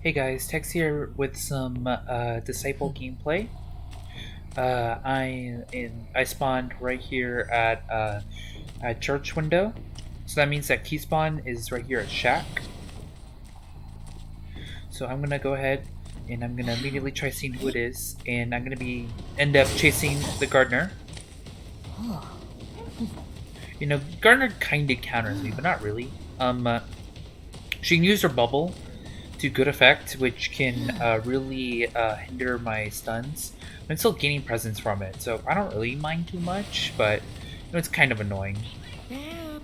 Hey guys, Tex here with some Disciple gameplay. I spawned right here at church window, so that means that key spawn is right here at shack. So I'm gonna go ahead and I'm gonna immediately try seeing who it is, and I'm gonna end up chasing the gardener. You know, gardener kind of counters me, but not really. She can use her bubble to good effect, which can really hinder my stuns. I'm still gaining presence from it, so I don't really mind too much, but you know, it's kind of annoying. I'm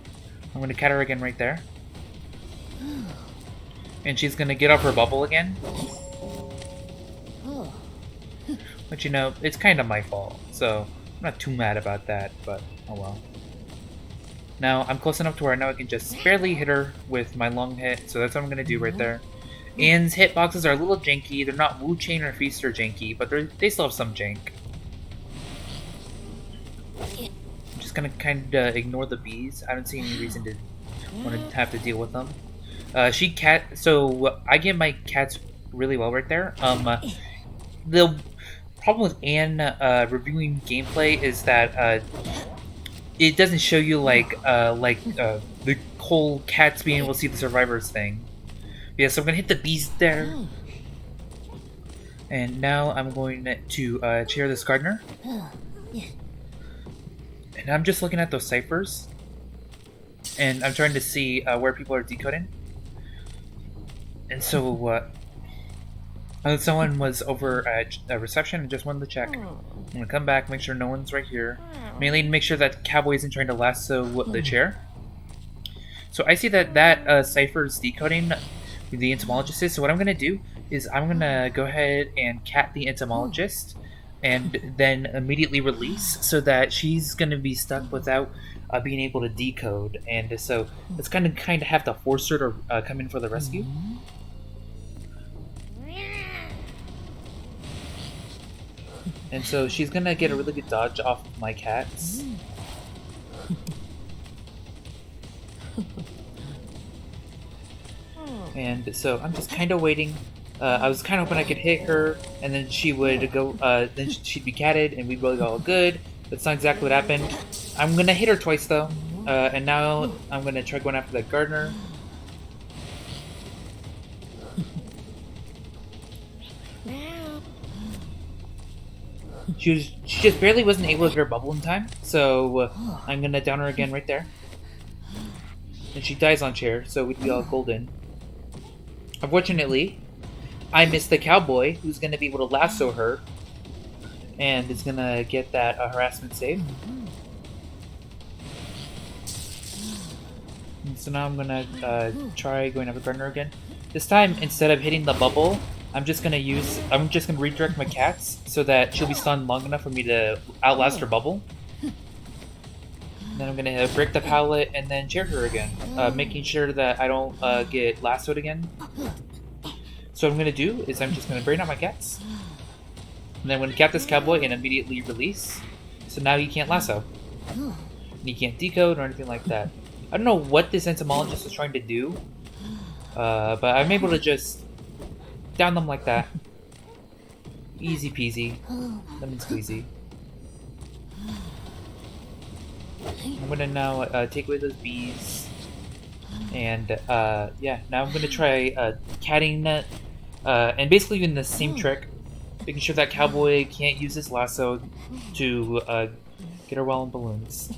going to cat her again right there. And she's going to get off her bubble again. But you know, it's kind of my fault, so I'm not too mad about that, but oh well. Now, I'm close enough to where I know I can just barely hit her with my long hit, so that's what I'm going to do right there. Anne's hitboxes are a little janky. They're not Wu Chain or Feaster janky, but they still have some jank. I'm just gonna kind of ignore the bees. I don't see any reason to want to have to deal with them. So I get my cats really well right there. The problem with Anne reviewing gameplay is that it doesn't show you the whole cats being able to see the survivors thing. Yeah, so I'm gonna hit the beast there. And now I'm going to cheer this gardener. And I'm just looking at those ciphers. And I'm trying to see where people are decoding. And so someone was over at reception and just wanted to check. I'm gonna come back, make sure no one's right here. Mainly to make sure that Cowboy isn't trying to lasso the chair. So I see that cipher is decoding the entomologist is. So what I'm going to do is I'm going to go ahead and cat the entomologist and then immediately release so that she's going to be stuck without being able to decode. And so it's kind of have to force her to come in for the rescue. And so she's going to get a really good dodge off of my cats. And so I'm just kind of waiting. I was kind of hoping I could hit her, and then she would go. Then she'd be catted, and we'd both go all good. That's not exactly what happened. I'm gonna hit her twice though, and now I'm gonna try going after that gardener. She just barely wasn't able to get her bubble in time, so I'm gonna down her again right there. And she dies on chair, so we'd be all golden. Unfortunately, I missed the cowboy, who's going to be able to lasso her, and is going to get that harassment save. And so now I'm going to try going after Gardener again. This time, instead of hitting the bubble, I'm just going to redirect my cats so that she'll be stunned long enough for me to outlast her bubble. And then I'm going to break the pallet and then chair her again, making sure that I don't get lassoed again. So what I'm going to do is I'm just going to brain out my cats. And then I'm going to cap this cowboy and immediately release. So now he can't lasso. And he can't decode or anything like that. I don't know what this entomologist is trying to do, but I'm able to just down them like that. Easy peasy. Lemon squeezy. I'm gonna now take away those bees, and yeah, now I'm gonna try catting and basically doing the same trick, making sure that cowboy can't use his lasso to get her well in balloons.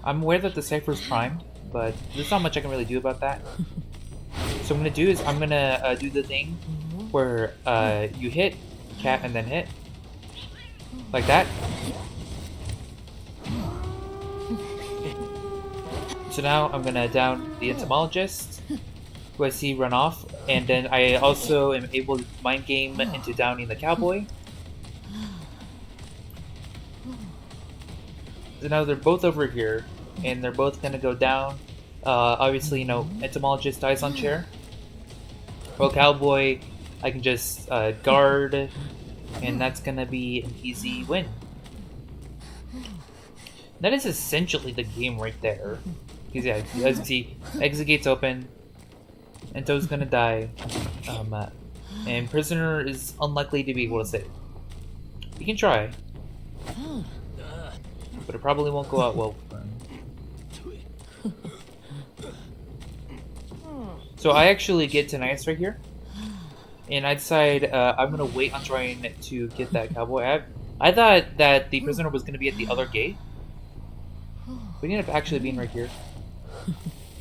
I'm aware that the cipher's primed, but there's not much I can really do about that. So what I'm gonna do is I'm gonna do the thing where you hit, cat, and then hit. Like that. So now I'm gonna down the entomologist, who I see run off, and then I also am able to mind game into downing the cowboy. So now they're both over here, and they're both gonna go down. Obviously, you know, entomologist dies on chair. Well, cowboy, I can just guard. And that's gonna be an easy win. That is essentially the game right there. Because yeah, as you can see, exit gate's open. Ento's gonna die. And prisoner is unlikely to be able to save. You can try, but it probably won't go out well for him. So I actually get to Nice right here, and I decide I'm gonna wait on trying to get that cowboy. I thought that the prisoner was gonna be at the other gate, but he ended up actually being right here.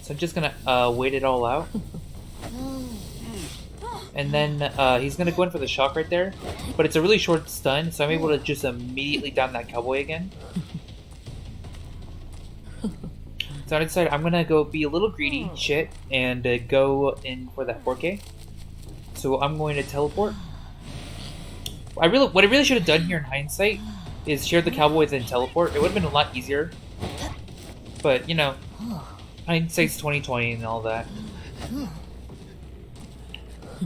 So I'm just gonna wait it all out, and then he's gonna go in for the shock right there, but it's a really short stun, so I'm able to just immediately down that cowboy again. So I decided I'm gonna go be a little greedy, shit, and go in for that 4K. So I'm going to teleport. What I really should have done here in hindsight is share the cowboys and teleport. It would have been a lot easier. But you know, hindsight's 2020 and all that.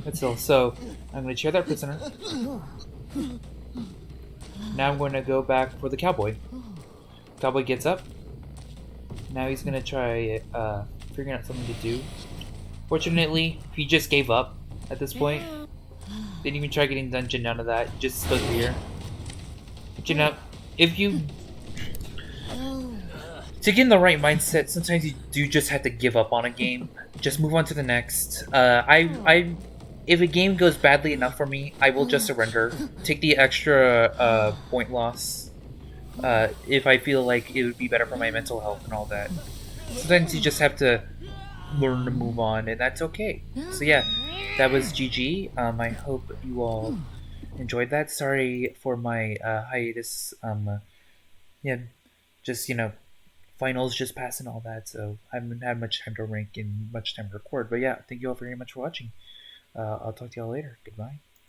But still, so I'm going to share that prisoner. Now I'm going to go back for the cowboy. Cowboy gets up. Now he's going to try figuring out something to do. Fortunately, he just gave up at this point. Didn't even try getting dungeon, none of that. Just stood here. But you know, if you... To get in the right mindset, sometimes you do just have to give up on a game. Just move on to the next. If a game goes badly enough for me, I will just surrender. Take the extra point loss. If I feel like it would be better for my mental health and all that. Sometimes you just have to learn to move on, and that's okay. So yeah, that was GG. I hope you all enjoyed that. Sorry for my hiatus. Yeah, just finals just passed and all that, so I haven't had much time to rank and much time to record. But yeah, thank you all very much for watching. I'll talk to y'all later. Goodbye.